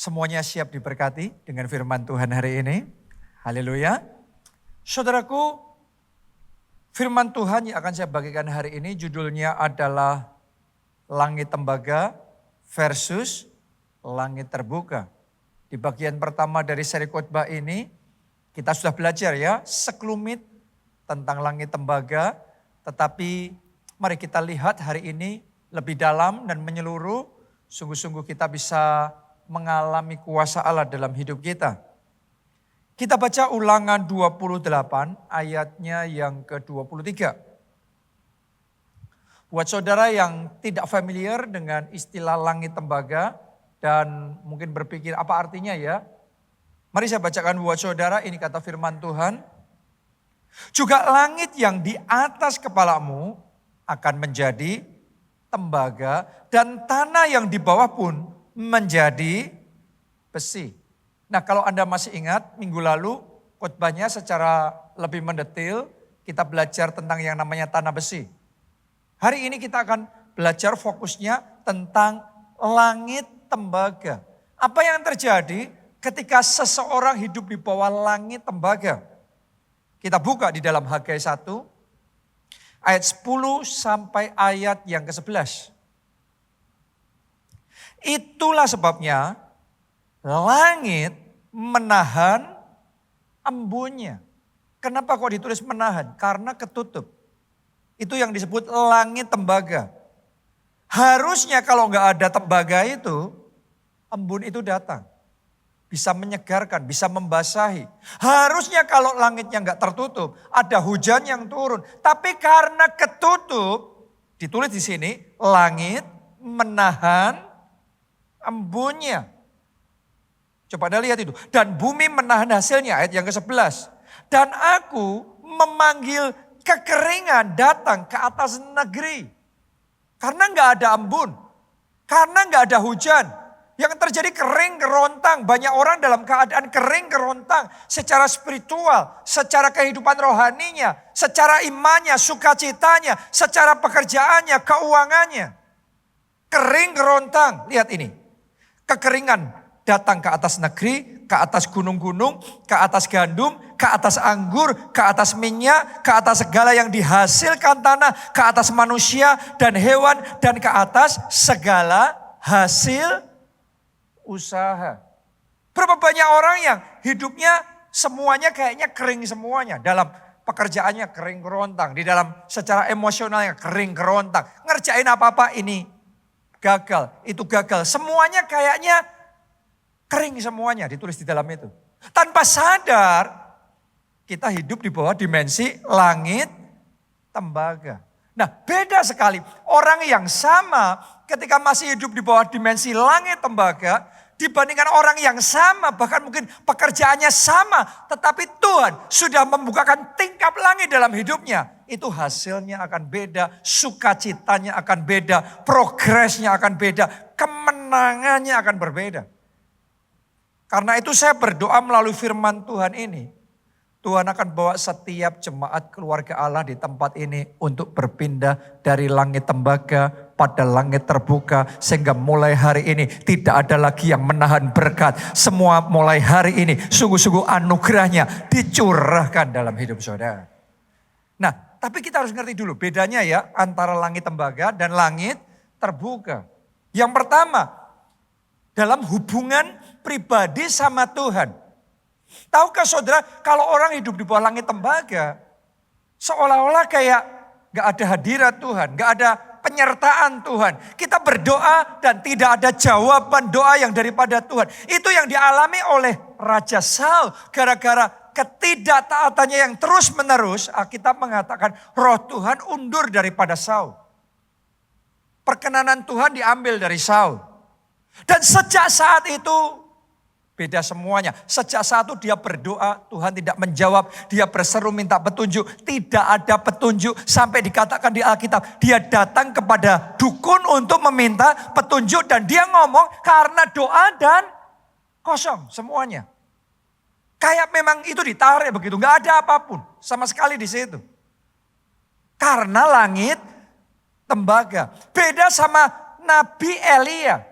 Semuanya siap diberkati dengan firman Tuhan hari ini. Haleluya. Saudaraku, firman Tuhan yang akan saya bagikan hari ini judulnya adalah langit tembaga versus langit terbuka. Di bagian pertama dari seri khotbah ini kita sudah belajar ya sekelumit tentang langit tembaga. Tetapi mari kita lihat hari ini lebih dalam dan menyeluruh. Sungguh-sungguh kita bisa mengalami kuasa Allah dalam hidup kita. Kita baca Ulangan 28 ayatnya yang ke-23. Buat saudara yang tidak familiar dengan istilah langit tembaga dan mungkin berpikir apa artinya ya. Mari saya bacakan buat saudara, ini kata firman Tuhan. Juga langit yang di atas kepalamu akan menjadi tembaga dan tanah yang di bawah pun menjadi besi. Nah, kalau Anda masih ingat minggu lalu khotbahnya secara lebih mendetail kita belajar tentang yang namanya tanah besi. Hari ini kita akan belajar fokusnya tentang langit tembaga. Apa yang terjadi ketika seseorang hidup di bawah langit tembaga? Kita buka di dalam Hagai 1 ayat 10 sampai ayat yang ke-11. Itulah sebabnya langit menahan embunnya. Kenapa kok ditulis menahan? Karena ketutup. Itu yang disebut langit tembaga. Harusnya kalau nggak ada tembaga itu, embun itu datang. Bisa menyegarkan, bisa membasahi. Harusnya kalau langitnya nggak tertutup, ada hujan yang turun. Tapi karena ketutup, ditulis di sini, langit menahan embunnya. Coba Anda lihat itu. Dan bumi menahan hasilnya, ayat yang ke-11. Dan aku memanggil kekeringan datang ke atas negeri. Karena nggak ada embun. Karena nggak ada hujan. Yang terjadi kering kerontang. Banyak orang dalam keadaan kering kerontang. Secara spiritual, secara kehidupan rohaninya, secara imannya, sukacitanya, secara pekerjaannya, keuangannya. Kering kerontang. Lihat ini. Kekeringan datang ke atas negeri, ke atas gunung-gunung, ke atas gandum, ke atas anggur, ke atas minyak, ke atas segala yang dihasilkan tanah, ke atas manusia dan hewan, dan ke atas segala hasil usaha. Berapa banyak orang yang hidupnya semuanya kayaknya kering semuanya. Dalam pekerjaannya kering kerontang, di dalam secara emosionalnya kering kerontang. Ngerjain apa-apa ini gagal, itu gagal. Semuanya kayaknya kering semuanya ditulis di dalam itu. Tanpa sadar kita hidup di bawah dimensi langit tembaga. Nah, beda sekali. Orang yang sama ketika masih hidup di bawah dimensi langit tembaga dibandingkan orang yang sama, bahkan mungkin pekerjaannya sama, tetapi Tuhan sudah membukakan tingkap langit dalam hidupnya. Itu hasilnya akan beda, sukacitanya akan beda, progresnya akan beda, kemenangannya akan berbeda. Karena itu saya berdoa melalui firman Tuhan ini. Tuhan akan bawa setiap jemaat keluarga Allah di tempat ini untuk berpindah dari langit tembaga pada langit terbuka. Sehingga mulai hari ini tidak ada lagi yang menahan berkat. Semua mulai hari ini sungguh-sungguh anugerahnya dicurahkan dalam hidup saudara. Nah, tapi kita harus ngerti dulu bedanya ya antara langit tembaga dan langit terbuka. Yang pertama, dalam hubungan pribadi sama Tuhan. Tahukah saudara kalau orang hidup di bawah langit tembaga, seolah-olah kayak gak ada hadirat Tuhan, gak ada penyertaan Tuhan. Kita berdoa dan tidak ada jawaban doa yang daripada Tuhan. Itu yang dialami oleh Raja Saul gara-gara ketidaktaatannya yang terus menerus. Alkitab mengatakan roh Tuhan undur daripada Saul. Perkenanan Tuhan diambil dari Saul. Dan sejak saat itu beda semuanya. Sejak saat itu dia berdoa, Tuhan tidak menjawab. Dia berseru minta petunjuk, tidak ada petunjuk. Sampai dikatakan di Alkitab, dia datang kepada dukun untuk meminta petunjuk. Dan dia ngomong karena doa dan kosong semuanya. Kayak memang itu ditarik begitu, gak ada apapun sama sekali di situ. Karena langit tembaga. Beda sama Nabi Elia.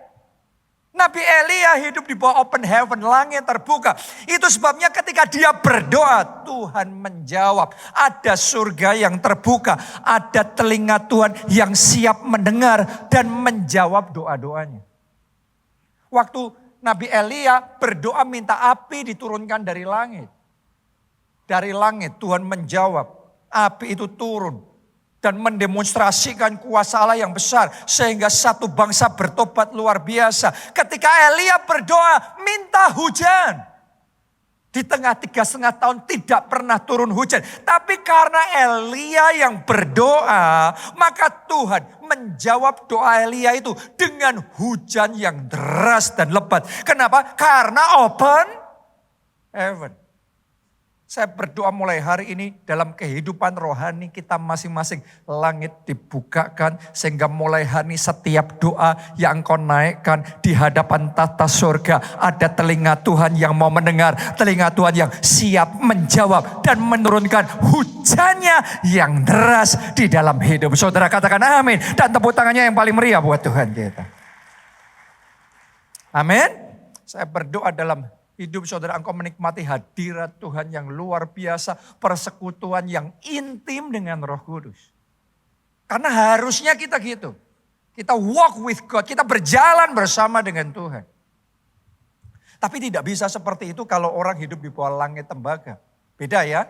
Nabi Elia hidup di bawah open heaven, langit terbuka. Itu sebabnya ketika dia berdoa, Tuhan menjawab. Ada surga yang terbuka, ada telinga Tuhan yang siap mendengar dan menjawab doa-doanya. Waktu Nabi Elia berdoa minta api diturunkan dari langit. Dari langit Tuhan menjawab, api itu turun. Dan mendemonstrasikan kuasa Allah yang besar. Sehingga satu bangsa bertobat luar biasa. Ketika Elia berdoa minta hujan. Di tengah 3,5 tahun tidak pernah turun hujan. Tapi karena Elia yang berdoa. Maka Tuhan menjawab doa Elia itu dengan hujan yang deras dan lebat. Kenapa? Karena open heaven. Saya berdoa mulai hari ini dalam kehidupan rohani kita masing-masing. Langit dibukakan sehingga mulai hari ini setiap doa yang engkau naikkan di hadapan tata surga. Ada telinga Tuhan yang mau mendengar. Telinga Tuhan yang siap menjawab dan menurunkan hujannya yang deras di dalam hidup. Saudara katakan amin. Dan tepuk tangannya yang paling meriah buat Tuhan kita. Amin. Saya berdoa dalam hidup saudara, engkau menikmati hadirat Tuhan yang luar biasa. Persekutuan yang intim dengan Roh Kudus. Karena harusnya kita gitu. Kita walk with God, kita berjalan bersama dengan Tuhan. Tapi tidak bisa seperti itu kalau orang hidup di bawah langit tembaga. Beda ya.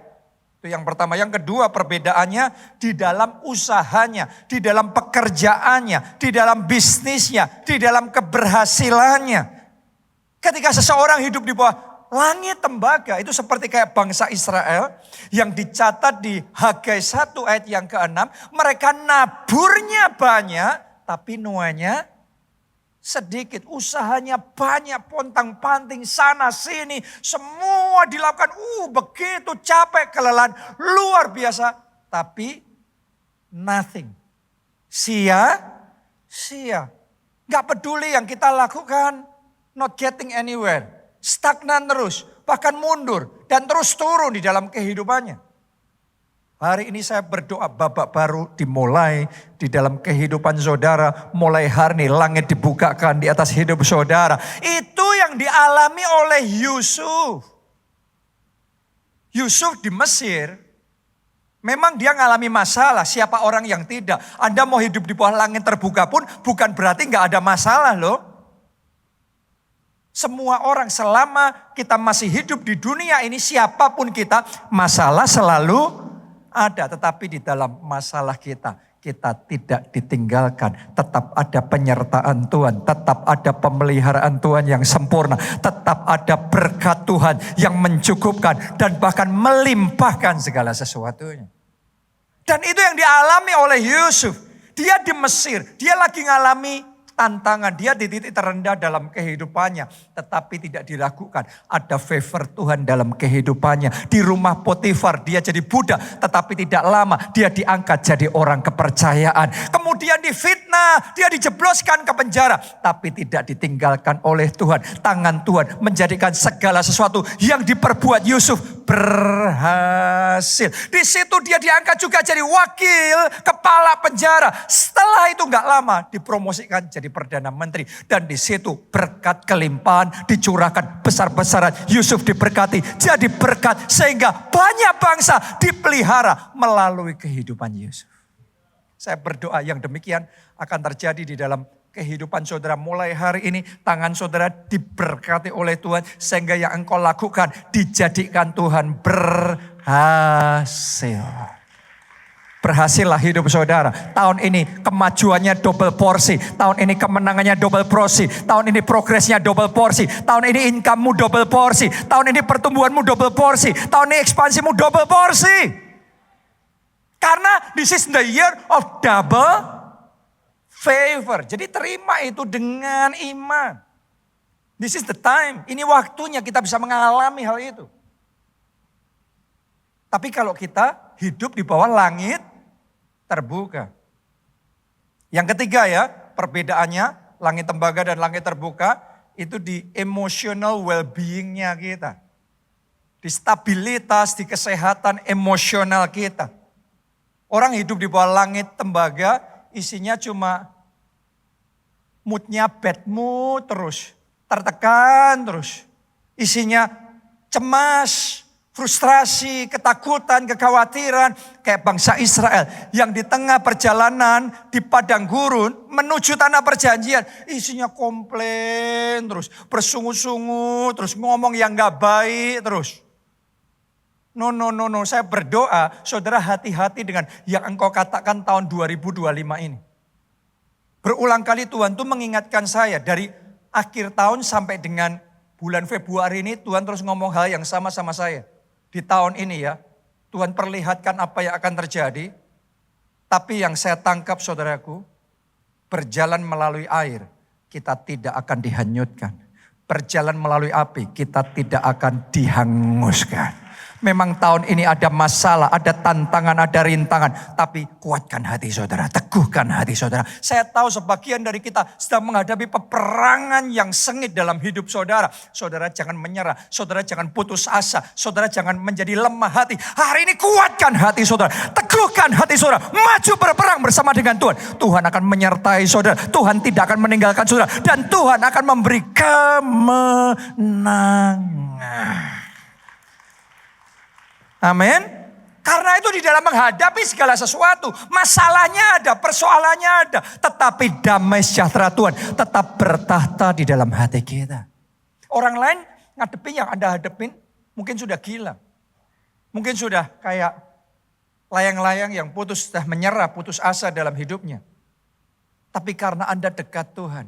Itu yang pertama. Yang kedua perbedaannya di dalam usahanya, di dalam pekerjaannya, di dalam bisnisnya, di dalam keberhasilannya. Ketika seseorang hidup di bawah langit tembaga, itu seperti kayak bangsa Israel yang dicatat di Hagai 1 ayat yang ke-6. Mereka naburnya banyak, tapi nuanya sedikit. Usahanya banyak, pontang-panting sana sini. Semua dilakukan, begitu capek, kelelahan, luar biasa. Tapi nothing. Sia-sia. Gak peduli yang kita lakukan. Not getting anywhere. Stagnan terus. Bahkan mundur. Dan terus turun di dalam kehidupannya. Hari ini saya berdoa babak baru dimulai di dalam kehidupan saudara. Mulai hari ini langit dibukakan di atas hidup saudara. Itu yang dialami oleh Yusuf. Yusuf di Mesir. Memang dia ngalami masalah. Siapa orang yang tidak. Anda mau hidup di bawah langit terbuka pun bukan berarti gak ada masalah loh. Semua orang selama kita masih hidup di dunia ini, siapapun kita, masalah selalu ada. Tetapi di dalam masalah kita tidak ditinggalkan. Tetap ada penyertaan Tuhan, tetap ada pemeliharaan Tuhan yang sempurna. Tetap ada berkat Tuhan yang mencukupkan dan bahkan melimpahkan segala sesuatunya. Dan itu yang dialami oleh Yusuf. Dia di Mesir, dia lagi ngalami tantangan, dia di titik terendah dalam kehidupannya. Tetapi tidak diragukan, ada favor Tuhan dalam kehidupannya. Di rumah Potifar dia jadi budak, tetapi tidak lama dia diangkat jadi orang kepercayaan. Kemudian difitnah, dia dijebloskan ke penjara. Tapi tidak ditinggalkan oleh Tuhan. Tangan Tuhan menjadikan segala sesuatu yang diperbuat Yusuf berhasil. Di situ dia diangkat juga jadi wakil kepala penjara. Setelah itu gak lama dipromosikan jadi Perdana Menteri. Dan di situ berkat kelimpahan dicurahkan besar-besaran. Yusuf diberkati jadi berkat sehingga banyak bangsa dipelihara melalui kehidupan Yusuf. Saya berdoa yang demikian akan terjadi di dalam kehidupan saudara mulai hari ini. Tangan saudara diberkati oleh Tuhan sehingga yang engkau lakukan dijadikan Tuhan berhasil. Berhasillah hidup saudara. Tahun ini kemajuannya double porsi. Tahun ini kemenangannya double porsi. Tahun ini progresnya double porsi. Tahun ini income-mu double porsi. Tahun ini pertumbuhanmu double porsi. Tahun ini ekspansimu double porsi. Karena this is the year of double favor. Jadi terima itu dengan iman. This is the time. Ini waktunya kita bisa mengalami hal itu. Tapi kalau kita hidup di bawah langit terbuka. Yang ketiga ya, perbedaannya langit tembaga dan langit terbuka itu di emotional well-being-nya kita. Di stabilitas, di kesehatan emosional kita. Orang hidup di bawah langit tembaga isinya cuma Moodnya bad mood terus. Tertekan terus. Isinya cemas, frustrasi, ketakutan, kekhawatiran. Kayak bangsa Israel yang di tengah perjalanan di padang gurun menuju tanah perjanjian. Isinya komplain terus, bersungut-sungut, terus ngomong yang gak baik terus. No, saya berdoa saudara hati-hati dengan yang engkau katakan tahun 2025 ini. Berulang kali Tuhan tuh mengingatkan saya dari akhir tahun sampai dengan bulan Februari ini Tuhan terus ngomong hal yang sama saya. Di tahun ini ya, Tuhan perlihatkan apa yang akan terjadi. Tapi yang saya tangkap saudaraku, berjalan melalui air, kita tidak akan dihanyutkan. Berjalan melalui api, kita tidak akan dihanguskan. Memang tahun ini ada masalah, ada tantangan, ada rintangan. Tapi kuatkan hati saudara, teguhkan hati saudara. Saya tahu sebagian dari kita sedang menghadapi peperangan yang sengit dalam hidup saudara. Saudara jangan menyerah, saudara jangan putus asa. Saudara jangan menjadi lemah hati. Hari ini kuatkan hati saudara, teguhkan hati saudara. Maju berperang bersama dengan Tuhan. Tuhan akan menyertai saudara. Tuhan tidak akan meninggalkan saudara. Dan Tuhan akan memberi kemenangan. Amin. Karena itu di dalam menghadapi segala sesuatu, masalahnya ada, persoalannya ada. Tetapi damai sejahtera Tuhan tetap bertahta di dalam hati kita. Orang lain ngadepin yang Anda hadepin mungkin sudah gila. Mungkin sudah kayak layang-layang yang sudah menyerah, putus asa dalam hidupnya. Tapi karena Anda dekat Tuhan.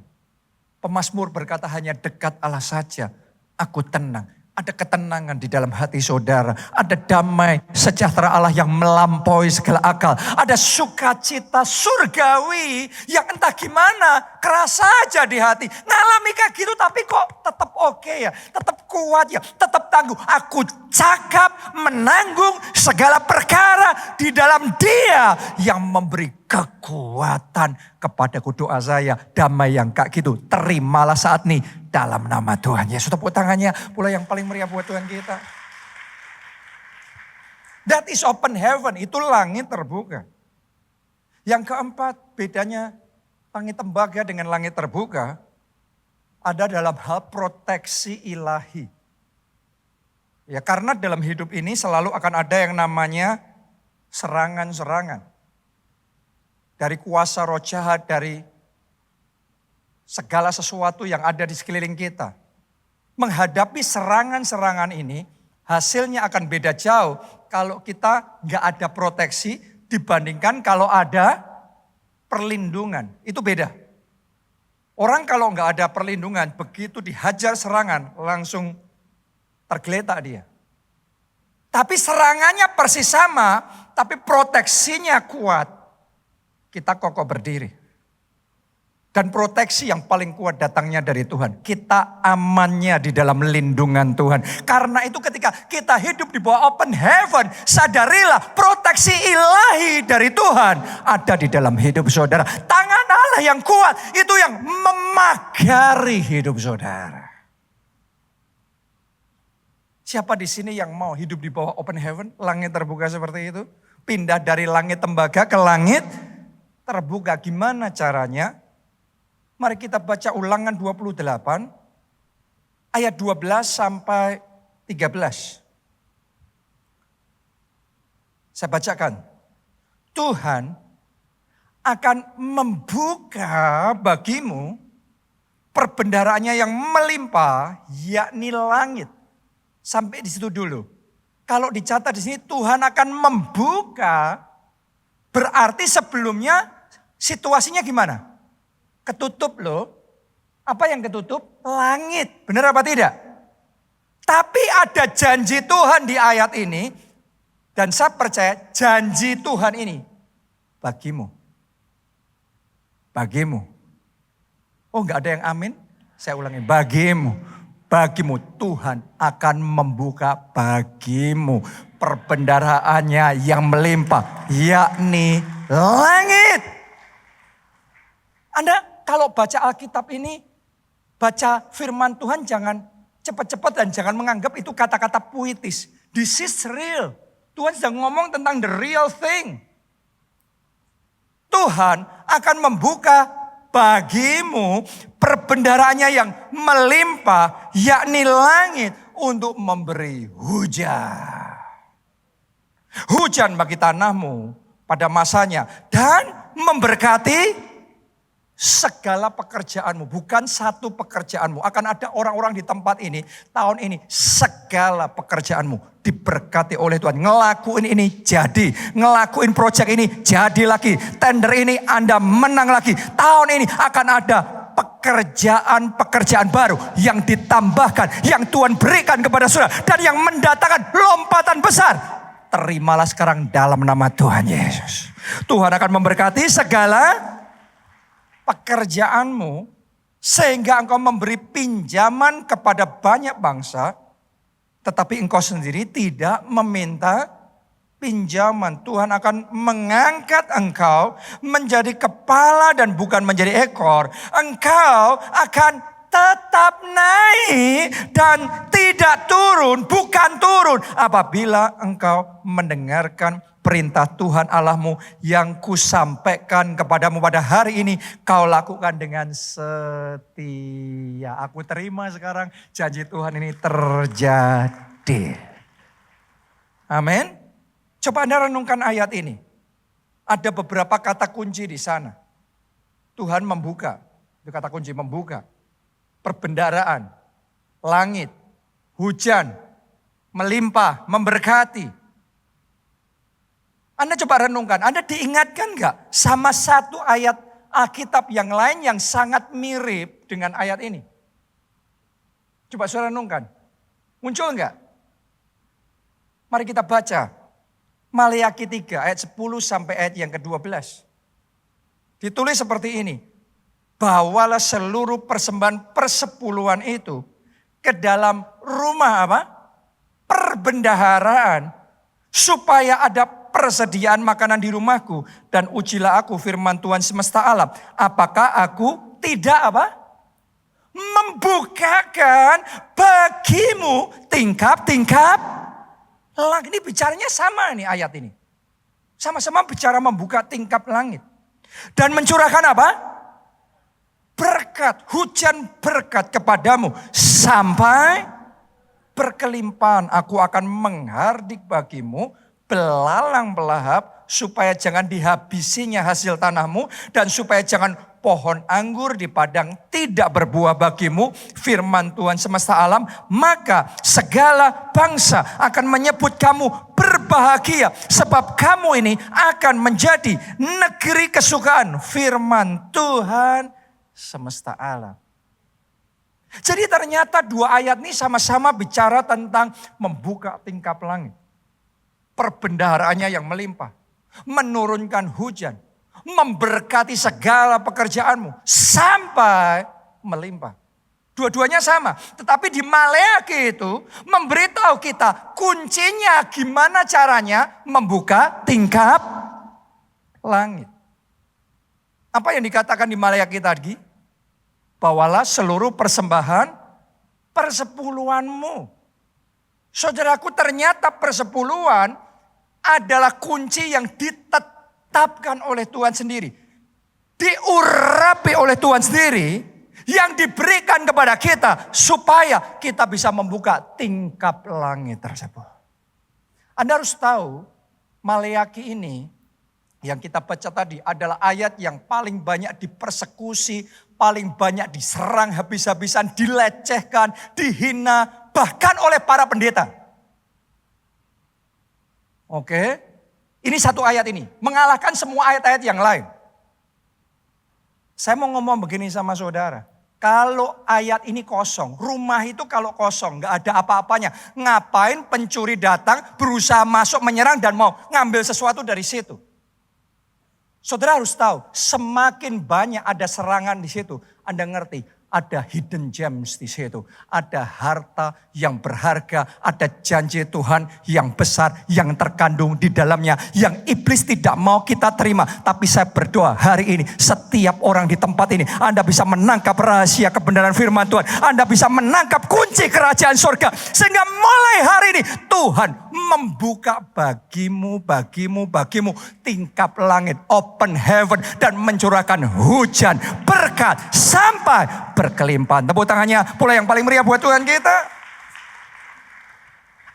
Pemazmur berkata hanya dekat Allah saja, aku tenang. Ada ketenangan di dalam hati saudara. Ada damai sejahtera Allah yang melampaui segala akal. Ada sukacita surgawi yang entah gimana kerasa aja di hati. Ngalami kayak gitu tapi kok tetap oke ya. Tetap kuat ya. Tetap tangguh. Aku cakap menanggung segala perkara di dalam Dia yang memberi kekuatan kepadaku. Doa saya damai yang kayak gitu. Terimalah saat ini dalam nama Tuhan Yesus. Tepuk tangannya pula yang paling meriah buat Tuhan kita. That is open heaven. Itu langit terbuka. Yang keempat bedanya langit tembaga dengan langit terbuka. Ada dalam hal proteksi ilahi. Ya karena dalam hidup ini selalu akan ada yang namanya serangan-serangan. Dari kuasa roh jahat, dari segala sesuatu yang ada di sekeliling kita. Menghadapi serangan-serangan ini hasilnya akan beda jauh kalau kita nggak ada proteksi dibandingkan kalau ada perlindungan. Itu beda. Orang kalau nggak ada perlindungan begitu dihajar serangan langsung tergeletak dia. Tapi serangannya persis sama tapi proteksinya kuat. Kita kokoh berdiri. Dan proteksi yang paling kuat datangnya dari Tuhan. Kita amannya di dalam lindungan Tuhan. Karena itu ketika kita hidup di bawah open heaven, sadarilah proteksi ilahi dari Tuhan ada di dalam hidup saudara. Tangan Allah yang kuat itu yang memagari hidup saudara. Siapa di sini yang mau hidup di bawah open heaven, langit terbuka seperti itu? Pindah dari langit tembaga ke langit terbuka. Gimana caranya? Mari kita baca Ulangan 28 ayat 12 sampai 13. Saya bacakan. Tuhan akan membuka bagimu perbendaharaannya yang melimpah, yakni langit. Sampai di situ dulu. Kalau dicatat di sini Tuhan akan membuka, berarti sebelumnya situasinya gimana? Ketutup loh. Apa yang ketutup? Langit. Benar apa tidak? Tapi ada janji Tuhan di ayat ini. Dan saya percaya janji Tuhan ini bagimu. Bagimu. Oh enggak ada yang amin? Saya ulangi. Bagimu. Bagimu Tuhan akan membuka bagimu perbendaharaannya yang melimpah. Yakni langit. Anda kalau baca Alkitab ini, baca firman Tuhan jangan cepat-cepat dan jangan menganggap itu kata-kata puitis. This is real. Tuhan sedang ngomong tentang the real thing. Tuhan akan membuka bagimu perbendaharaannya yang melimpah, yakni langit, untuk memberi hujan. Hujan bagi tanahmu pada masanya dan memberkati segala pekerjaanmu. Bukan satu pekerjaanmu. Akan ada orang-orang di tempat ini tahun ini segala pekerjaanmu diberkati oleh Tuhan. Ngelakuin ini jadi. Ngelakuin proyek ini jadi lagi. Tender ini Anda menang lagi. Tahun ini akan ada pekerjaan-pekerjaan baru yang ditambahkan. Yang Tuhan berikan kepada saudara. Dan yang mendatangkan lompatan besar. Terimalah sekarang dalam nama Tuhan Yesus. Tuhan akan memberkati segala pekerjaanmu sehingga engkau memberi pinjaman kepada banyak bangsa, tetapi engkau sendiri tidak meminta pinjaman. Tuhan akan mengangkat engkau menjadi kepala dan bukan menjadi ekor. Engkau akan tetap naik dan tidak turun, bukan turun apabila engkau mendengarkan perintah Tuhan Allahmu yang kusampaikan kepadamu pada hari ini, kau lakukan dengan setia. Aku terima sekarang janji Tuhan ini terjadi. Amin. Coba Anda renungkan ayat ini. Ada beberapa kata kunci di sana. Tuhan membuka, itu kata kunci membuka. Perbendaharaan, langit, hujan, melimpah, memberkati. Anda coba renungkan, Anda diingatkan gak sama satu ayat Alkitab yang lain yang sangat mirip dengan ayat ini? Coba saudara renungkan, muncul gak? Mari kita baca Maleakhi 3 ayat 10 sampai ayat yang ke-12. Ditulis seperti ini, bawalah seluruh persembahan persepuluhan itu ke dalam rumah apa? Perbendaharaan, supaya ada persediaan makanan di rumahku, dan ujilah aku firman Tuhan semesta alam. Apakah aku tidak apa? Membukakan bagimu tingkap-tingkap langit. Ini bicaranya sama nih ayat ini. Sama-sama bicara membuka tingkap langit. Dan mencurahkan apa? Berkat, hujan berkat kepadamu. Sampai berkelimpahan aku akan menghardik bagimu belalang belahap, supaya jangan dihabisinya hasil tanahmu, dan supaya jangan pohon anggur di padang tidak berbuah bagimu, firman Tuhan semesta alam. Maka segala bangsa akan menyebut kamu berbahagia, sebab kamu ini akan menjadi negeri kesukaan, firman Tuhan semesta alam. Jadi ternyata dua ayat ini sama-sama bicara tentang membuka tingkap langit. Perbendaharaannya yang melimpah, menurunkan hujan, memberkati segala pekerjaanmu sampai melimpah. Dua-duanya sama, tetapi di Maleakhi itu memberitahu kita kuncinya gimana caranya membuka tingkap langit. Apa yang dikatakan di Maleakhi tadi? Bawalah seluruh persembahan persepuluhanmu. Saudaraku, ternyata persepuluhan adalah kunci yang ditetapkan oleh Tuhan sendiri. Diurapi oleh Tuhan sendiri, yang diberikan kepada kita supaya kita bisa membuka tingkap langit tersebut. Anda harus tahu, Maleakhi ini yang kita baca tadi adalah ayat yang paling banyak dipersekusi, paling banyak diserang habis-habisan, dilecehkan, dihina, bahkan oleh para pendeta. Oke, ini satu ayat ini mengalahkan semua ayat-ayat yang lain. Saya mau ngomong begini sama saudara. Kalau ayat ini kosong, rumah itu kalau kosong, gak ada apa-apanya. Ngapain pencuri datang, berusaha masuk, menyerang dan mau ngambil sesuatu dari situ? Saudara harus tahu, semakin banyak ada serangan di situ, Anda ngerti. Ada hidden gems di situ. Ada harta yang berharga. Ada janji Tuhan yang besar. Yang terkandung di dalamnya. Yang iblis tidak mau kita terima. Tapi saya berdoa hari ini. Setiap orang di tempat ini. Anda bisa menangkap rahasia kebenaran firman Tuhan. Anda bisa menangkap kunci kerajaan surga. Sehingga mulai hari ini Tuhan membuka bagimu tingkap langit, open heaven, dan mencurahkan hujan berkat sampai berkelimpahan. Tepuk tangannya pula yang paling meriah buat Tuhan kita.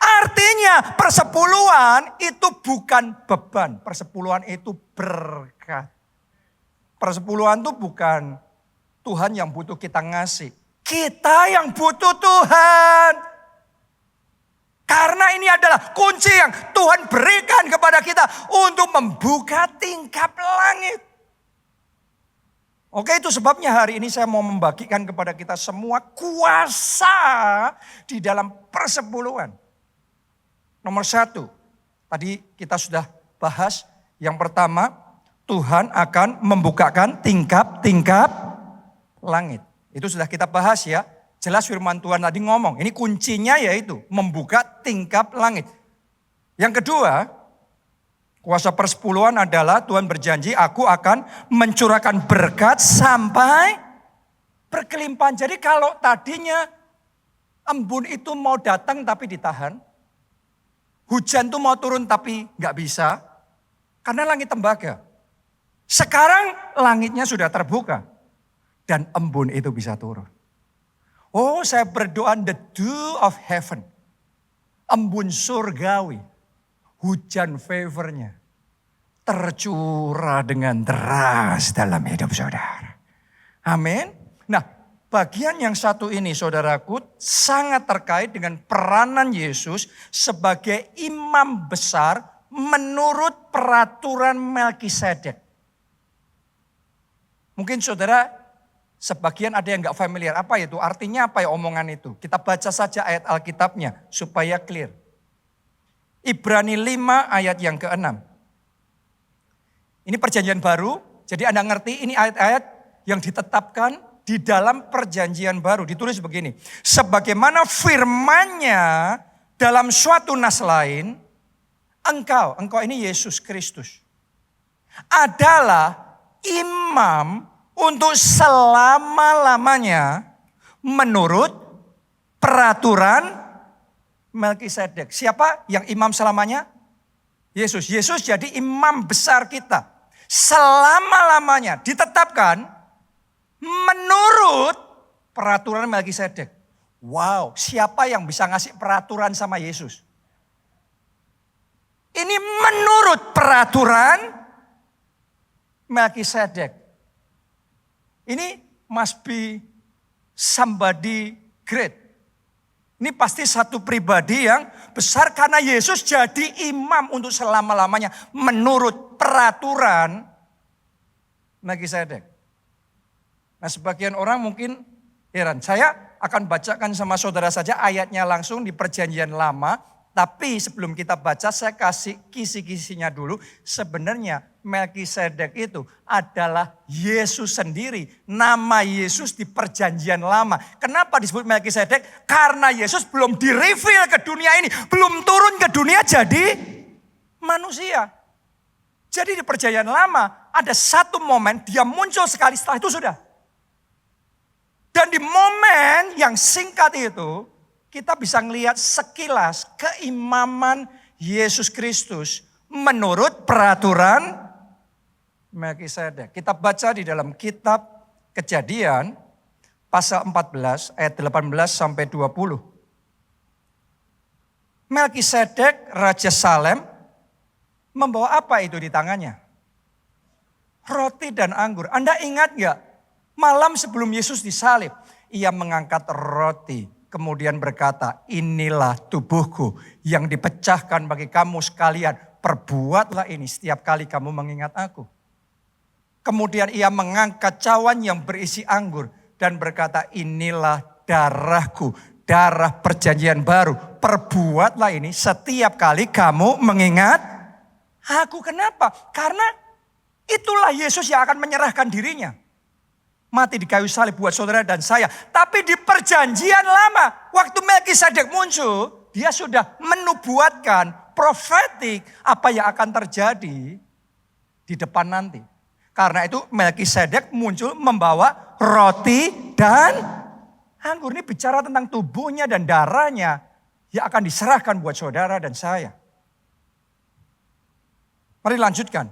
Artinya persepuluhan itu bukan beban, persepuluhan itu berkat. Persepuluhan itu bukan Tuhan yang butuh kita ngasih, kita yang butuh Tuhan. Karena ini adalah kunci yang Tuhan berikan kepada kita untuk membuka tingkap langit. Oke, itu sebabnya hari ini saya mau membagikan kepada kita semua kuasa di dalam persepuluhan. Nomor 1, tadi kita sudah bahas. Yang pertama, Tuhan akan membukakan tingkap-tingkap langit. Itu sudah kita bahas ya. Jelas firman Tuhan tadi ngomong, ini kuncinya yaitu membuka tingkap langit. Yang kedua, kuasa persepuluhan adalah Tuhan berjanji, aku akan mencurahkan berkat sampai berkelimpahan. Jadi kalau tadinya embun itu mau datang tapi ditahan, hujan itu mau turun tapi gak bisa, karena langit tembaga. Sekarang langitnya sudah terbuka dan embun itu bisa turun. Oh, saya berdoa the dew of heaven. Embun surgawi. Hujan favornya. Tercurah dengan deras dalam hidup saudara. Amin. Nah, bagian yang satu ini saudaraku sangat terkait dengan peranan Yesus sebagai imam besar menurut peraturan Melkisedek. Mungkin saudara sebagian ada yang gak familiar. Apa itu? Artinya apa ya omongan itu? Kita baca saja ayat Alkitabnya supaya clear. Ibrani 5 ayat yang ke-6. Ini perjanjian baru. Jadi Anda ngerti ini ayat-ayat yang ditetapkan di dalam perjanjian baru. Ditulis begini. Sebagaimana firman-Nya dalam suatu nas lain. Engkau ini Yesus Kristus. Adalah imam untuk selama-lamanya menurut peraturan Melkisedek. Siapa yang imam selamanya? Yesus. Yesus jadi imam besar kita. Selama-lamanya ditetapkan menurut peraturan Melkisedek. Wow, siapa yang bisa ngasih peraturan sama Yesus? Ini menurut peraturan Melkisedek. Ini must be somebody great. Ini pasti satu pribadi yang besar karena Yesus jadi imam untuk selama-lamanya menurut peraturan Melkisedek. Nah, sebagian orang mungkin heran. Saya akan bacakan sama saudara saja ayatnya langsung di perjanjian lama. Tapi sebelum kita baca saya kasih kisi-kisinya dulu. Sebenarnya Melkisedek itu adalah Yesus sendiri. Nama Yesus di perjanjian lama. Kenapa disebut Melkisedek? Karena Yesus belum di-reveal ke dunia ini. Belum turun ke dunia jadi manusia. Jadi di perjanjian lama ada satu momen dia muncul sekali, setelah itu sudah. Dan di momen yang singkat itu kita bisa melihat sekilas keimaman Yesus Kristus menurut peraturan Melkisedek. Kita baca di dalam kitab Kejadian pasal 14 ayat 18 sampai 20. Melkisedek Raja Salem membawa apa itu di tangannya? Roti dan anggur. Anda ingat gak? Malam sebelum Yesus disalib, ia mengangkat roti. Kemudian berkata, inilah tubuhku yang dipecahkan bagi kamu sekalian. Perbuatlah ini setiap kali kamu mengingat aku. Kemudian ia mengangkat cawan yang berisi anggur. Dan berkata, inilah darahku, darah perjanjian baru. Perbuatlah ini setiap kali kamu mengingat aku. Kenapa? Karena itulah Yesus yang akan menyerahkan dirinya. Mati di kayu salib buat saudara dan saya. Tapi di perjanjian lama, waktu Melkisedek muncul, dia sudah menubuatkan profetik apa yang akan terjadi di depan nanti. Karena itu Melkisedek muncul membawa roti dan anggur. Ini bicara tentang tubuhnya dan darahnya yang akan diserahkan buat saudara dan saya. Mari lanjutkan.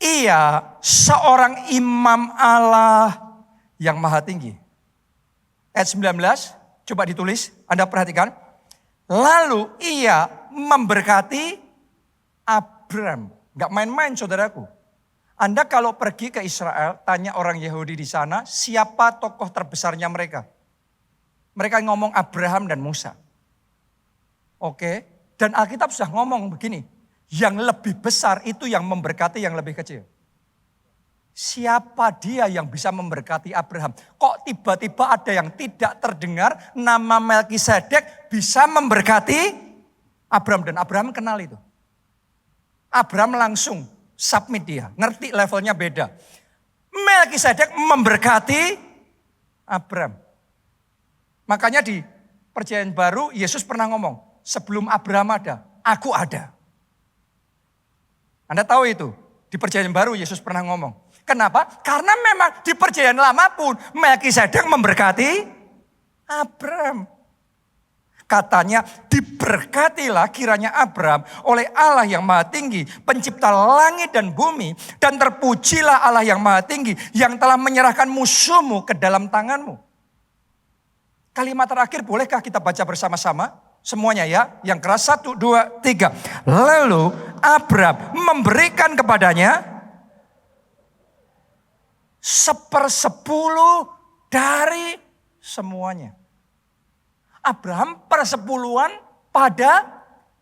Ia seorang imam Allah yang maha tinggi. Ayat 19, coba ditulis, Anda perhatikan. Lalu ia memberkati Abram. Gak main-main saudaraku. Anda kalau pergi ke Israel, tanya orang Yahudi di sana, siapa tokoh terbesarnya mereka? Mereka ngomong Abraham dan Musa. Oke, dan Alkitab sudah ngomong begini. Yang lebih besar itu yang memberkati yang lebih kecil. Siapa dia yang bisa memberkati Abraham? Kok tiba-tiba ada yang tidak terdengar nama Melkisedek bisa memberkati Abraham. Dan Abraham kenal itu. Abraham langsung submit dia. Ngerti levelnya beda. Melkisedek memberkati Abraham. Makanya di Perjanjian Baru Yesus pernah ngomong. Sebelum Abraham ada, aku ada. Anda tahu itu. Di Perjanjian Baru Yesus pernah ngomong. Kenapa? Karena memang di Perjanjian Lama pun Melkisedek memberkati Abraham. Katanya diberkatilah kiranya Abraham oleh Allah yang maha tinggi, pencipta langit dan bumi. Dan terpujilah Allah yang maha tinggi yang telah menyerahkan musuhmu ke dalam tanganmu. Kalimat terakhir bolehkah kita baca bersama-sama? Semuanya ya, yang keras 1, 2, 3. Lalu Abraham memberikan kepadanya 1/10 dari semuanya. Abraham persepuluhan pada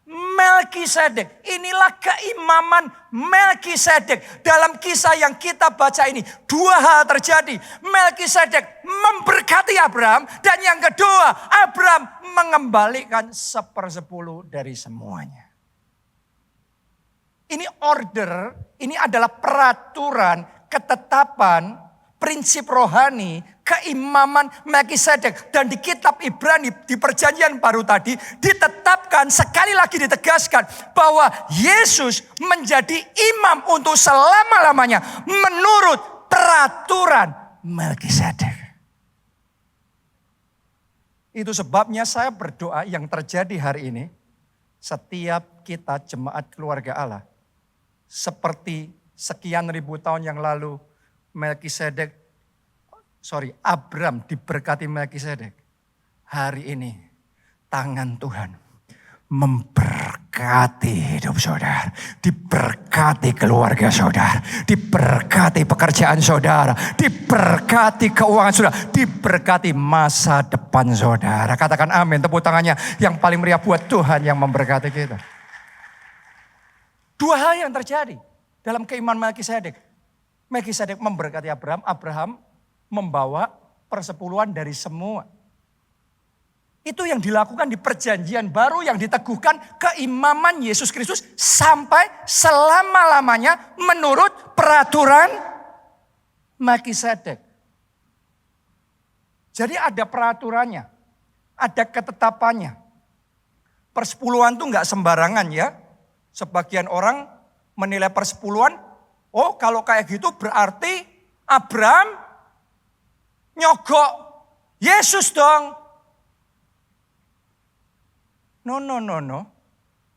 Melkisedek. Inilah keimaman Melkisedek. Dalam kisah yang kita baca ini, 2 hal terjadi. Melkisedek memberkati Abraham, dan yang kedua, Abraham mengembalikan 1/10 dari semuanya. Ini order, ini adalah peraturan, ketetapan, prinsip rohani, keimaman Melkisedek. Dan di kitab Ibrani, di perjanjian baru tadi, ditetapkan, sekali lagi ditegaskan, bahwa Yesus menjadi imam untuk selama-lamanya menurut peraturan Melkisedek. Itu sebabnya saya berdoa yang terjadi hari ini, setiap kita jemaat keluarga Allah, seperti sekian ribu tahun yang lalu, Abraham diberkati Melkisedek. Hari ini tangan Tuhan memberkati hidup saudara, diberkati keluarga saudara, diberkati pekerjaan saudara, diberkati keuangan saudara, diberkati masa depan saudara. Katakan amin, tepuk tangannya yang paling meriah buat Tuhan yang memberkati kita. 2 hal yang terjadi dalam keimanan Melkisedek. Melkisedek memberkati Abraham, Abraham membawa persepuluhan dari semua. Itu yang dilakukan di perjanjian baru yang diteguhkan keimaman Yesus Kristus sampai selama-lamanya menurut peraturan Melkisedek. Jadi ada peraturannya, ada ketetapannya. Persepuluhan itu enggak sembarangan ya. Sebagian orang menilai persepuluhan, oh kalau kayak gitu berarti Abraham nyogok Yesus dong. No.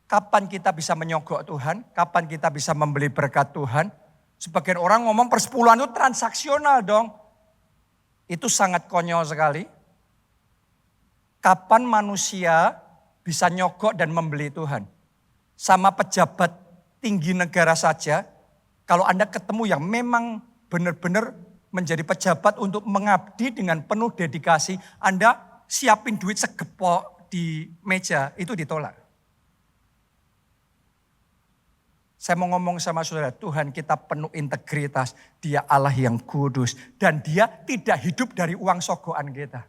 Kapan kita bisa menyogok Tuhan? Kapan kita bisa membeli berkat Tuhan? Sebagian orang ngomong persepuluhan itu transaksional dong. Itu sangat konyol sekali. Kapan manusia bisa nyogok dan membeli Tuhan? Sama pejabat tinggi negara saja, kalau Anda ketemu yang memang benar-benar menjadi pejabat untuk mengabdi dengan penuh dedikasi, Anda siapin duit segepok di meja, itu ditolak. Saya mau ngomong sama saudara, Tuhan kita penuh integritas, Dia Allah yang kudus, dan Dia tidak hidup dari uang sogokan kita.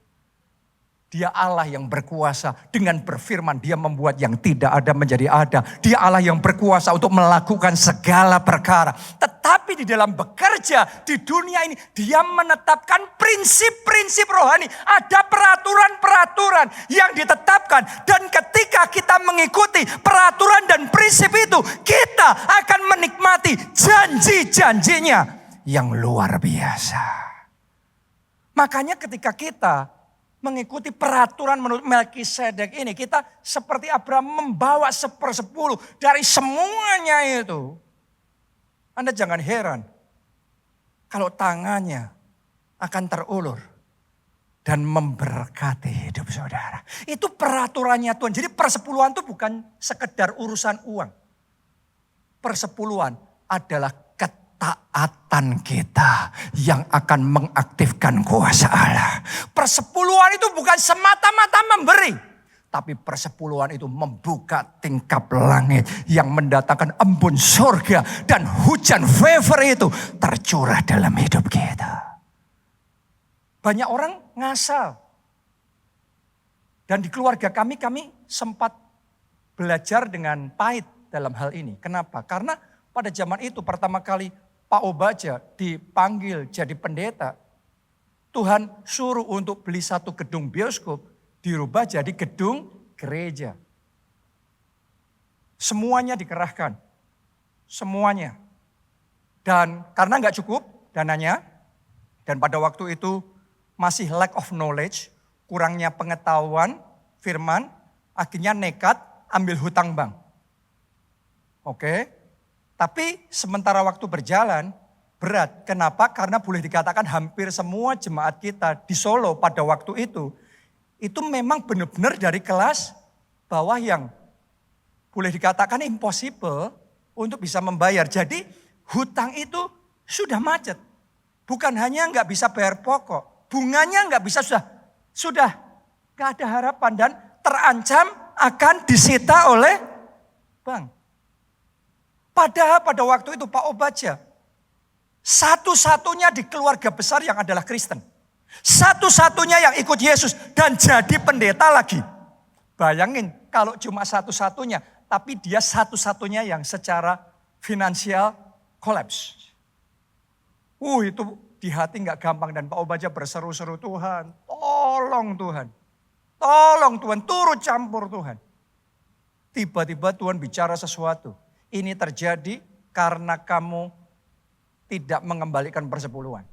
Dia Allah yang berkuasa, dengan berfirman Dia membuat yang tidak ada menjadi ada. Dia Allah yang berkuasa untuk melakukan segala perkara. Tetapi di dalam bekerja di dunia ini, Dia menetapkan prinsip-prinsip rohani. Ada peraturan-peraturan yang ditetapkan. Dan ketika kita mengikuti peraturan dan prinsip itu, kita akan menikmati janji-janjinya yang luar biasa. Makanya ketika kita mengikuti peraturan menurut Melkisedek ini. Kita seperti Abraham membawa 1/10 dari semuanya itu. Anda jangan heran kalau tangannya akan terulur dan memberkati hidup saudara. Itu peraturannya Tuhan. Jadi persepuluhan itu bukan sekedar urusan uang. Persepuluhan adalah ketaatan kita yang akan mengaktifkan kuasa Allah. Persepuluhan itu bukan semata-mata memberi. Tapi persepuluhan itu membuka tingkap langit yang mendatangkan embun surga dan hujan favor itu tercurah dalam hidup kita. Banyak orang ngasal. Dan di keluarga kami sempat belajar dengan pahit dalam hal ini. Kenapa? Karena pada zaman itu pertama kali Pak Obaja dipanggil jadi pendeta. Tuhan suruh untuk beli satu gedung bioskop, dirubah jadi gedung gereja. Semuanya dikerahkan. Semuanya. Dan karena nggak cukup dananya, dan pada waktu itu masih lack of knowledge, kurangnya pengetahuan firman, akhirnya nekat ambil hutang bank. Oke, tapi sementara waktu berjalan berat. Kenapa? Karena boleh dikatakan hampir semua jemaat kita di Solo pada waktu itu memang benar-benar dari kelas bawah yang boleh dikatakan impossible untuk bisa membayar. Jadi hutang itu sudah macet. Bukan hanya nggak bisa bayar pokok, bunganya nggak bisa, sudah nggak ada harapan dan terancam akan disita oleh bank. Padahal pada waktu itu Pak Obaja satu-satunya di keluarga besar yang adalah Kristen. Satu-satunya yang ikut Yesus dan jadi pendeta lagi. Bayangin kalau cuma satu-satunya, tapi dia satu-satunya yang secara finansial kolaps. Itu di hati gak gampang dan Pak Obaja berseru-seru, Tuhan, tolong Tuhan. Tolong Tuhan, turut campur Tuhan. Tiba-tiba Tuhan bicara sesuatu. Ini terjadi karena kamu tidak mengembalikan persepuluhan.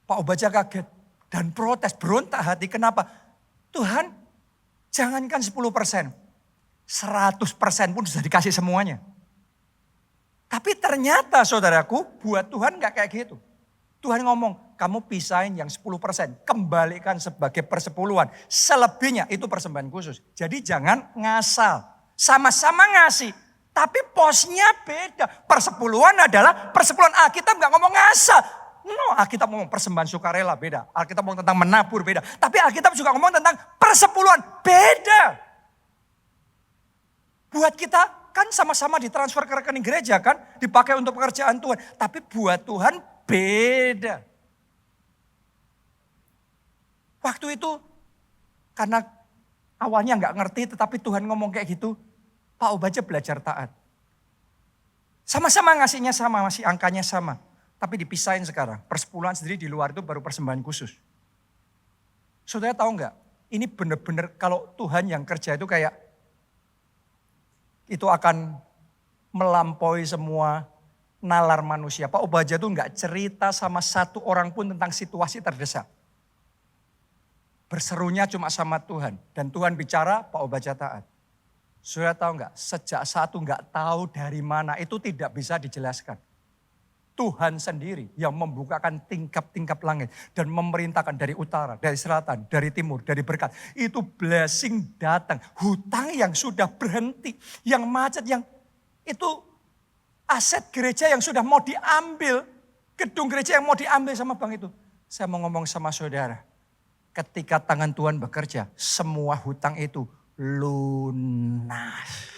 Pak Obaja kaget dan protes, berontak hati. Kenapa? Tuhan, jangankan 10%, 100% pun sudah dikasih semuanya. Tapi ternyata saudaraku, buat Tuhan gak kayak gitu. Tuhan ngomong, kamu pisahin yang 10%, kembalikan sebagai persepuluhan. Selebihnya itu persembahan khusus. Jadi jangan ngasal, sama-sama ngasih. Tapi posnya beda. Persepuluhan adalah persepuluhan. Alkitab gak ngomong ngasal. No, Alkitab ngomong persembahan sukarela beda. Alkitab ngomong tentang menabur beda. Tapi Alkitab juga ngomong tentang persepuluhan beda. Buat kita kan sama-sama ditransfer ke rekening gereja kan. Dipakai untuk pekerjaan Tuhan. Tapi buat Tuhan beda. Waktu itu karena awalnya gak ngerti tetapi Tuhan ngomong kayak gitu. Pak Obaja belajar taat. Sama-sama ngasihnya sama, masih angkanya sama. Tapi dipisahin sekarang. Persepuluhan sendiri di luar itu baru persembahan khusus. Saudara tahu nggak? Ini benar-benar kalau Tuhan yang kerja itu kayak itu akan melampaui semua nalar manusia. Pak Obaja itu nggak cerita sama satu orang pun tentang situasi terdesak. Berserunya cuma sama Tuhan. Dan Tuhan bicara, Pak Obaja taat. Saudara tahu nggak? Sejak satu nggak tahu dari mana itu tidak bisa dijelaskan. Tuhan sendiri yang membukakan tingkap-tingkap langit dan memerintahkan dari utara, dari selatan, dari timur, dari berkat. Itu blessing datang. Hutang yang sudah berhenti, yang macet, yang itu aset gereja yang sudah mau diambil. Gedung gereja yang mau diambil sama bank itu. Saya mau ngomong sama saudara. Ketika tangan Tuhan bekerja, semua hutang itu lunas.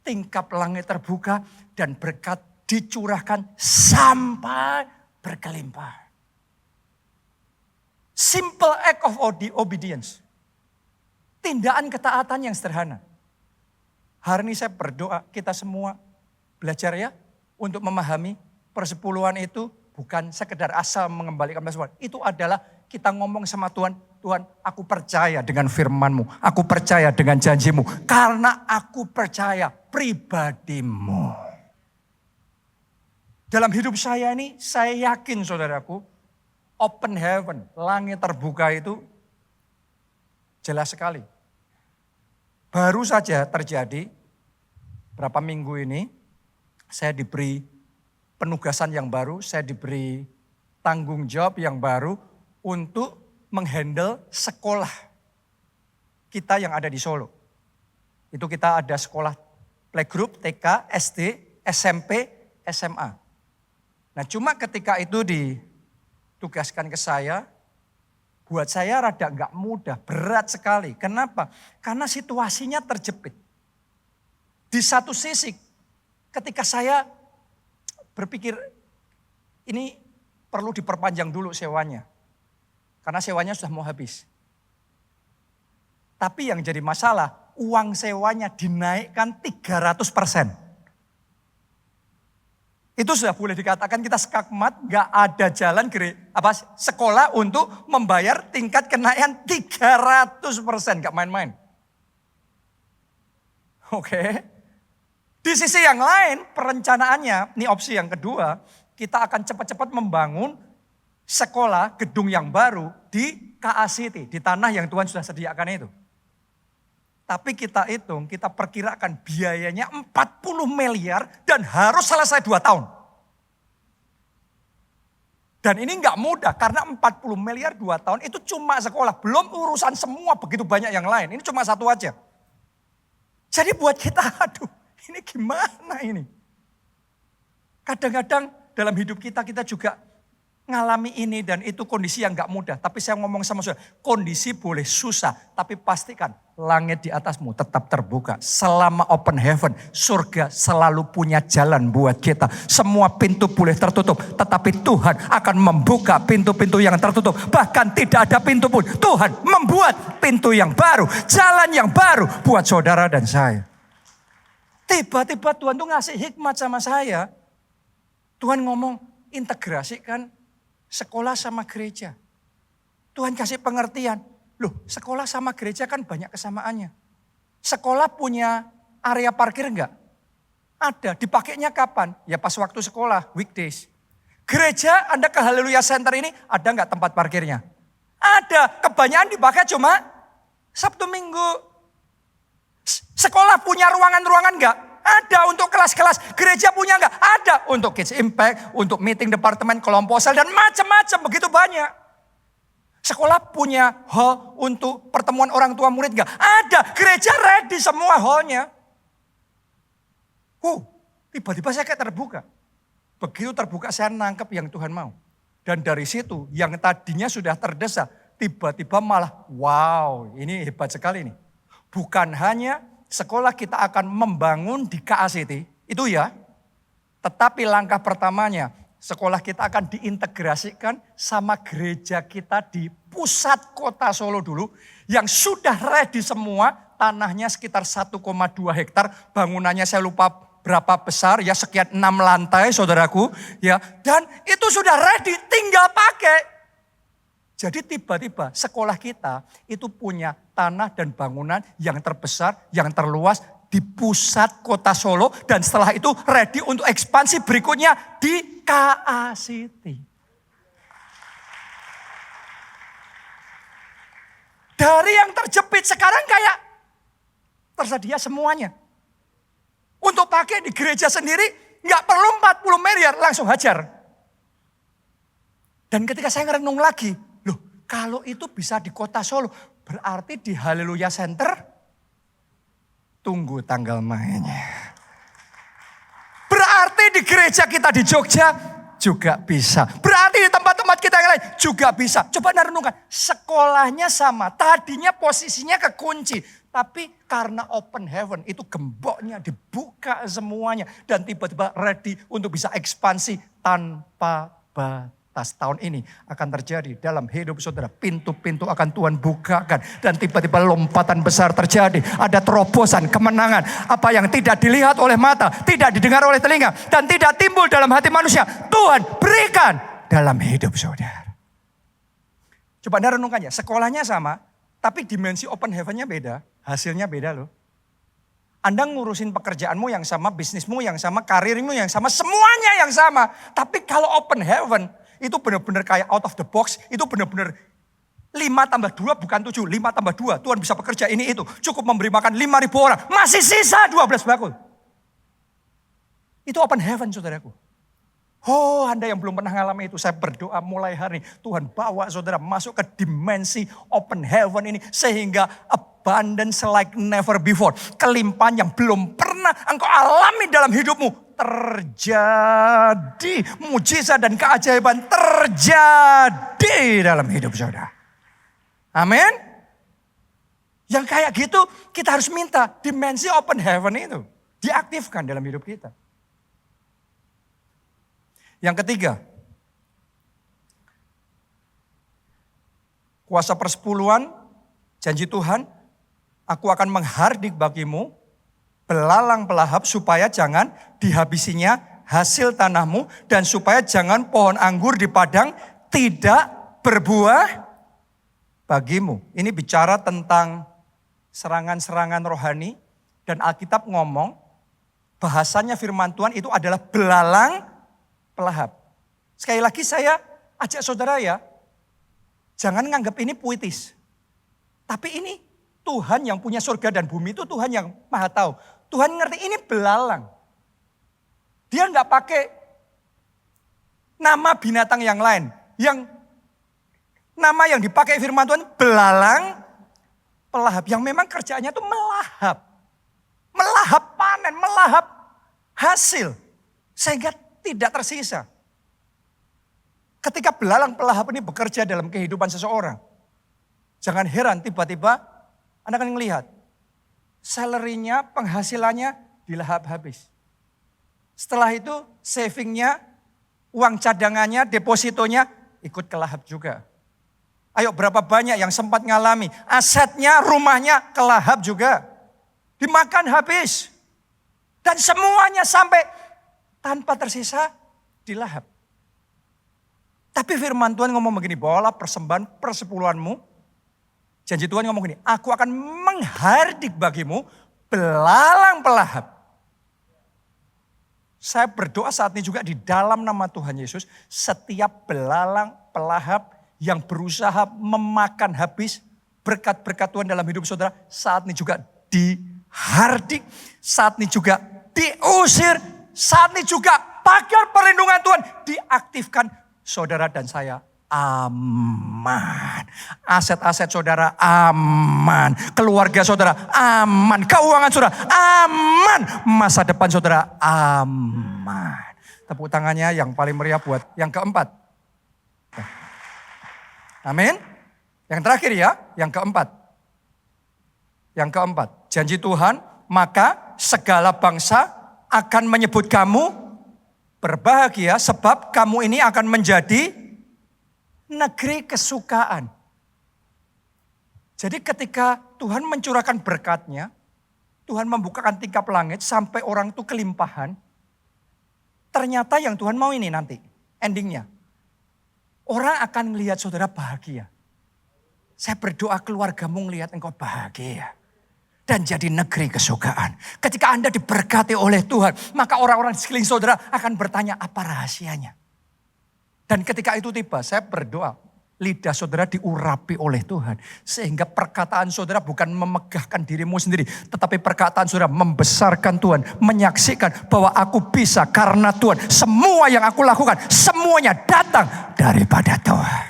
Tingkap langit terbuka dan berkat dicurahkan sampai berkelimpah. Simple act of obedience. Tindakan ketaatan yang sederhana. Hari ini saya berdoa kita semua belajar ya untuk memahami persepuluhan itu bukan sekedar asal mengembalikan persepuluhan. Itu adalah kita ngomong sama Tuhan, Tuhan aku percaya dengan firman-Mu, aku percaya dengan janji-Mu, karena aku percaya pribadi-Mu. Dalam hidup saya ini, saya yakin saudaraku, open heaven, langit terbuka itu jelas sekali. Baru saja terjadi, berapa minggu ini, saya diberi penugasan yang baru, saya diberi tanggung jawab yang baru untuk menghandle sekolah kita yang ada di Solo. Itu kita ada sekolah playgroup, TK, SD, SMP, SMA. Nah cuma ketika itu ditugaskan ke saya, buat saya rada gak mudah, berat sekali. Kenapa? Karena situasinya terjepit. Di satu sisi ketika saya berpikir ini perlu diperpanjang dulu sewanya. Karena sewanya sudah mau habis. Tapi yang jadi masalah, uang sewanya dinaikkan 300%. Itu sudah boleh dikatakan kita skakmat, gak ada jalan sekolah untuk membayar tingkat kenaikan 300%, gak main-main. Oke. Di sisi yang lain, perencanaannya, ini opsi yang kedua, kita akan cepat-cepat membangun sekolah, gedung yang baru di KA City, di tanah yang Tuhan sudah sediakan itu. Tapi kita hitung, kita perkirakan biayanya 40 miliar dan harus selesai 2 tahun. Dan ini enggak mudah karena 40 miliar 2 tahun itu cuma sekolah. Belum urusan semua begitu banyak yang lain. Ini cuma satu aja. Jadi buat kita, aduh ini gimana ini. Kadang-kadang dalam hidup kita juga ngalami ini dan itu kondisi yang gak mudah. Tapi saya ngomong sama saudara, kondisi boleh susah. Tapi pastikan langit di atasmu tetap terbuka. Selama open heaven, surga selalu punya jalan buat kita. Semua pintu boleh tertutup. Tetapi Tuhan akan membuka pintu-pintu yang tertutup. Bahkan tidak ada pintu pun. Tuhan membuat pintu yang baru. Jalan yang baru buat saudara dan saya. Tiba-tiba Tuhan tuh ngasih hikmat sama saya. Tuhan ngomong integrasikan sekolah sama gereja. Tuhan kasih pengertian. Loh, sekolah sama gereja kan banyak kesamaannya. Sekolah punya area parkir enggak? Ada. Dipakainya kapan? Ya pas waktu sekolah, weekdays. Gereja, Anda ke Haleluya Center ini ada enggak tempat parkirnya? Ada. Kebanyakan dipakai cuma Sabtu Minggu. Sekolah punya ruangan-ruangan enggak? Ada untuk kelas-kelas. Gereja punya enggak? Ada untuk Kids Impact, untuk meeting departemen, kelompok sel, dan macam-macam. Begitu banyak. Sekolah punya hall untuk pertemuan orang tua murid enggak? Ada. Gereja ready semua hallnya. Tiba-tiba saya kayak terbuka. Begitu terbuka saya nangkep yang Tuhan mau. Dan dari situ yang tadinya sudah terdesak. Tiba-tiba malah wow ini hebat sekali nih. Bukan hanya sekolah kita akan membangun di KA City, itu ya. Tetapi langkah pertamanya, sekolah kita akan diintegrasikan sama gereja kita di pusat kota Solo dulu. Yang sudah ready semua, tanahnya sekitar 1,2 hektar. Bangunannya saya lupa berapa besar, ya sekian 6 lantai saudaraku. Ya, dan itu sudah ready, tinggal pakai. Jadi tiba-tiba sekolah kita itu punya tanah dan bangunan yang terbesar, yang terluas di pusat kota Solo. Dan setelah itu ready untuk ekspansi berikutnya di KA City. Dari yang terjepit sekarang kayak tersedia semuanya. Untuk pakai di gereja sendiri nggak perlu 40 miliar, langsung hajar. Dan ketika saya ngerenung lagi, kalau itu bisa di kota Solo, berarti di Haleluya Center, tunggu tanggal mainnya. Berarti di gereja kita di Jogja juga bisa. Berarti di tempat-tempat kita yang lain juga bisa. Coba renungkan, sekolahnya sama, tadinya posisinya kekunci. Tapi karena open heaven, itu gemboknya dibuka semuanya. Dan tiba-tiba ready untuk bisa ekspansi tanpa batas. Tahun ini akan terjadi dalam hidup saudara. Pintu-pintu akan Tuhan bukakan. Dan tiba-tiba lompatan besar terjadi. Ada terobosan, kemenangan. Apa yang tidak dilihat oleh mata, tidak didengar oleh telinga, dan tidak timbul dalam hati manusia, Tuhan berikan dalam hidup saudara. Coba Anda renungkan ya, sekolahnya sama, tapi dimensi open heaven-nya beda. Hasilnya beda loh. Anda ngurusin pekerjaanmu yang sama, bisnismu yang sama, karirmu yang sama, semuanya yang sama. Tapi kalau open heaven, itu benar-benar kayak out of the box, itu benar-benar 5 tambah 2 bukan 7, 5 tambah 2. Tuhan bisa bekerja ini itu. Cukup memberi makan 5.000 orang. Masih sisa 12 bakul. Itu open heaven saudaraku. Oh, Anda yang belum pernah mengalami itu, saya berdoa mulai hari ini Tuhan bawa saudara masuk ke dimensi open heaven ini sehingga abundance like never before. Kelimpahan yang belum pernah engkau alami dalam hidupmu terjadi. Mujizat dan keajaiban terjadi dalam hidup saudara. Amin. Yang kayak gitu kita harus minta dimensi open heaven itu diaktifkan dalam hidup kita. Yang ketiga, kuasa persepuluhan, janji Tuhan, aku akan menghardik bagimu belalang pelahap supaya jangan dihabisinya hasil tanahmu dan supaya jangan pohon anggur di padang tidak berbuah bagimu. Ini bicara tentang serangan-serangan rohani dan Alkitab ngomong bahasanya firman Tuhan itu adalah belalang pelahap. Sekali lagi saya ajak saudara ya, jangan nganggap ini puitis. Tapi ini Tuhan yang punya surga dan bumi itu Tuhan yang maha tahu. Tuhan ngerti ini belalang. Dia nggak pakai nama binatang yang lain. Yang nama yang dipakai firman Tuhan belalang pelahap. Yang memang kerjaannya itu melahap. Melahap panen, melahap hasil. Sehingga tidak tersisa. Ketika belalang pelahap ini bekerja dalam kehidupan seseorang. Jangan heran tiba-tiba Anda akan melihat. Salary-nya, penghasilannya dilahap habis. Setelah itu savingnya, uang cadangannya, depositonya ikut kelahap juga. Ayo berapa banyak yang sempat ngalami. Asetnya, rumahnya kelahap juga. Dimakan habis. Dan semuanya sampai tanpa tersisa dilahap. Tapi firman Tuhan ngomong begini, bawalah persembahan persepuluhanmu. Janji Tuhan ngomong gini, aku akan menghardik bagimu belalang pelahap. Saya berdoa saat ini juga di dalam nama Tuhan Yesus, setiap belalang pelahap yang berusaha memakan habis berkat-berkat Tuhan dalam hidup saudara, saat ini juga dihardik, saat ini juga diusir, saat ini juga pagar perlindungan Tuhan diaktifkan. Saudara dan saya aman. Aset-aset saudara aman. Keluarga saudara aman. Keuangan saudara aman. Masa depan saudara aman. Tepuk tangannya yang paling meriah buat yang keempat. Amin. Yang terakhir ya, yang keempat. Yang keempat, janji Tuhan, maka segala bangsa akan menyebut kamu berbahagia sebab kamu ini akan menjadi negeri kesukaan. Jadi ketika Tuhan mencurahkan berkat-Nya, Tuhan membukakan tingkap langit sampai orang itu kelimpahan. Ternyata yang Tuhan mau ini nanti, endingnya. Orang akan melihat saudara bahagia. Saya berdoa keluargamu melihat engkau bahagia. Dan jadi negeri kesukaan. Ketika Anda diberkati oleh Tuhan, maka orang-orang di sekeliling saudara akan bertanya apa rahasianya. Dan ketika itu tiba, saya berdoa, lidah saudara diurapi oleh Tuhan. Sehingga perkataan saudara bukan memegahkan dirimu sendiri, tetapi perkataan saudara membesarkan Tuhan, menyaksikan bahwa aku bisa karena Tuhan. Semua yang aku lakukan, semuanya datang daripada Tuhan.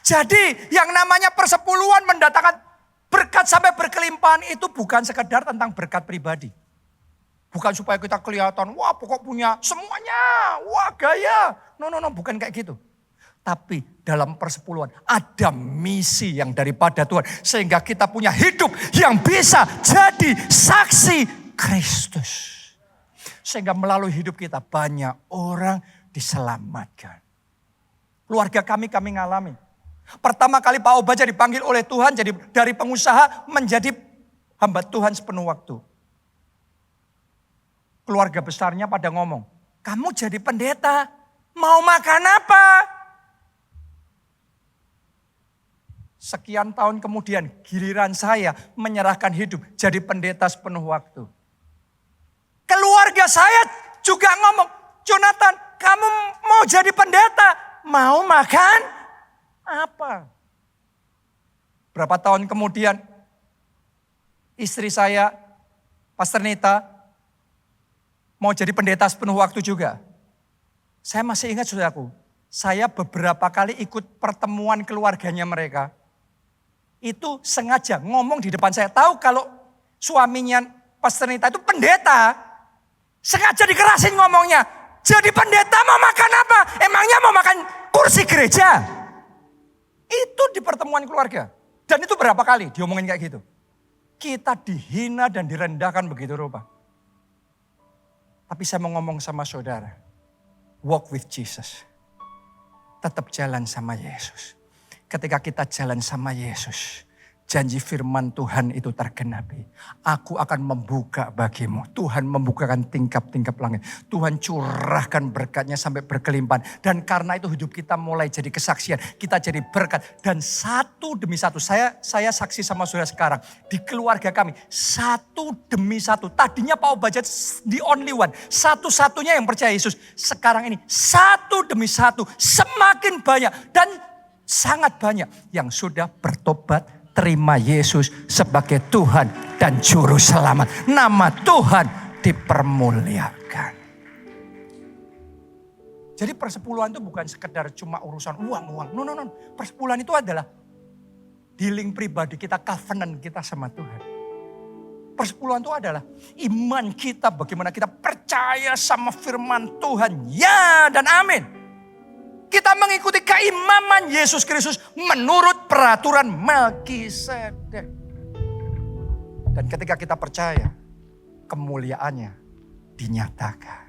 Jadi yang namanya persepuluhan mendatangkan berkat sampai berkelimpahan itu bukan sekedar tentang berkat pribadi. Bukan supaya kita kelihatan, wah pokok punya semuanya, wah gaya. No, bukan kayak gitu. Tapi dalam persepuluhan ada misi yang daripada Tuhan. Sehingga kita punya hidup yang bisa jadi saksi Kristus. Sehingga melalui hidup kita banyak orang diselamatkan. Keluarga kami ngalami. Pertama kali Pak Obaja dipanggil oleh Tuhan jadi dari pengusaha menjadi hamba Tuhan sepenuh waktu. Keluarga besarnya pada ngomong, kamu jadi pendeta, mau makan apa? Sekian tahun kemudian giliran saya menyerahkan hidup jadi pendeta sepenuh waktu. Keluarga saya juga ngomong, Jonathan, kamu mau jadi pendeta? Mau makan apa? Berapa tahun kemudian istri saya, Pastor Nita, mau jadi pendeta sepenuh waktu juga. Saya masih ingat saudaraku, saya beberapa kali ikut pertemuan keluarganya mereka. Itu sengaja ngomong di depan saya. Tahu kalau suaminya Pastor Nita itu pendeta. Sengaja dikerasin ngomongnya. Jadi pendeta mau makan apa? Emangnya mau makan kursi gereja? Itu di pertemuan keluarga. Dan itu berapa kali diomongin kayak gitu. Kita dihina dan direndahkan begitu rupa. Tapi saya mau ngomong sama saudara. Walk with Jesus. Tetap jalan sama Yesus. Ketika kita jalan sama Yesus, janji firman Tuhan itu tergenapi. Aku akan membuka bagimu. Tuhan membukakan tingkap-tingkap langit. Tuhan curahkan berkatnya sampai berkelimpahan. Dan karena itu hidup kita mulai jadi kesaksian. Kita jadi berkat. Dan satu demi satu. Saya saksi sama saudara sekarang. Di keluarga kami. Satu demi satu. Tadinya Pak Obajat the only one. Satu-satunya yang percaya Yesus. Sekarang ini satu demi satu. Semakin banyak. Dan sangat banyak yang sudah bertobat. Terima Yesus sebagai Tuhan dan Juru Selamat. Nama Tuhan dipermuliakan. Jadi persepuluhan itu bukan sekedar cuma urusan uang. No. Persepuluhan itu adalah dealing pribadi kita, covenant kita sama Tuhan. Persepuluhan itu adalah iman kita, bagaimana kita percaya sama firman Tuhan. Ya dan amin. Kita mengikuti keimaman Yesus Kristus menurut peraturan Melkisedek. Dan ketika kita percaya, kemuliaannya dinyatakan.